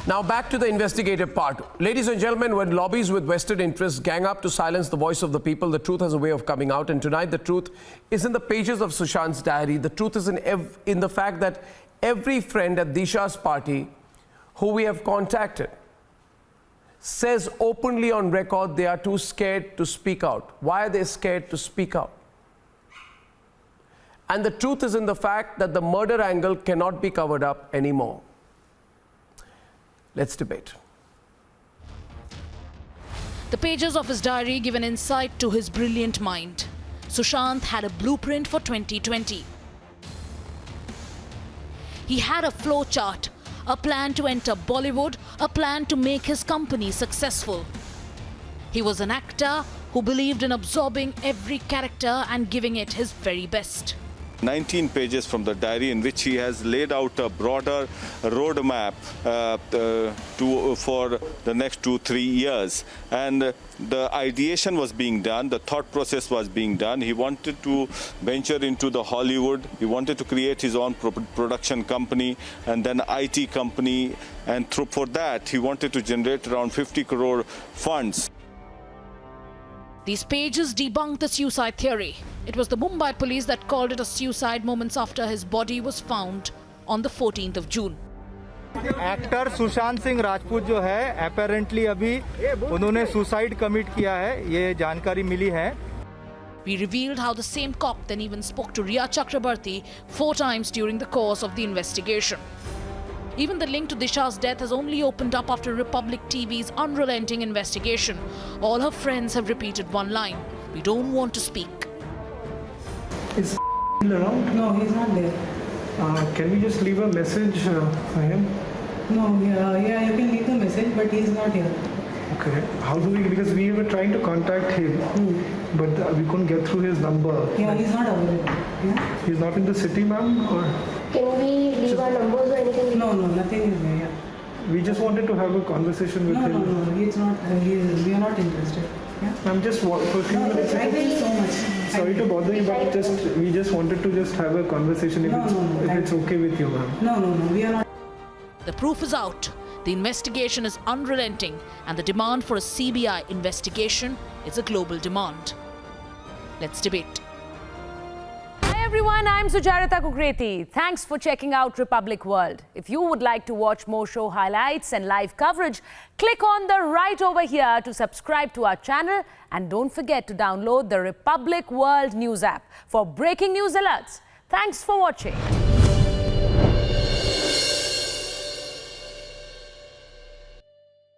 Now back to the investigative part. Ladies and gentlemen, when lobbies with vested interests gang up to silence the voice of the people, the truth has a way of coming out. And tonight the truth is in the pages of Sushant's diary. The truth is in the fact that every friend at Disha's party who we have contacted says openly on record they are too scared to speak out. Why are they scared to speak out? And the truth is in the fact that the murder angle cannot be covered up anymore. Let's debate. The pages of his diary give an insight to his brilliant mind. Sushant had a blueprint for 2020. He had a flow chart, a plan to enter Bollywood, a plan to make his company successful. He was an actor who believed in absorbing every character and giving it his very best. 19 pages from the diary in which he has laid out a broader roadmap for the next 2-3 years. And the ideation was being done, the thought process was being done. He wanted to venture into the Hollywood, he wanted to create his own production company and then IT company, and for that he wanted to generate around 50 crore funds. These pages debunk the suicide theory. It was the Mumbai police that called it a suicide moments after his body was found on the 14th of June. Actor Sushant Singh Rajput जो है apparently अभी उन्होंने suicide commit किया है, ये जानकारी मिली है. We revealed how the same cop then even spoke to Riya Chakrabarti 4 times during the course of the investigation. Even the link to Disha's death has only opened up after Republic TV's unrelenting investigation. All her friends have repeated one line: "We don't want to speak." Is around? No, he's not there. Can we just leave a message for him? No, yeah, you can leave the message, but he's not here. Okay. How do we? Because we were trying to contact him, but we couldn't get through his number. Yeah, he's not available. Yeah. He's not in the city, ma'am, or? Can we leave our numbers or anything? No, nothing is there. Yeah. We just wanted to have a conversation with him. No, it's not. We are not interested. Yeah. I'm just for a few minutes. Thank you so much. Sorry to bother you, but we just wanted to just have a conversation. If it's okay with you, ma'am. No, we are not. The proof is out. The investigation is unrelenting, and the demand for a CBI investigation is a global demand. Let's debate. Hi everyone, I'm Sujarita Kukreti. Thanks for checking out Republic World. If you would like to watch more show highlights and live coverage, click on the right over here to subscribe to our channel, and don't forget to download the Republic World News app for breaking news alerts. Thanks for watching.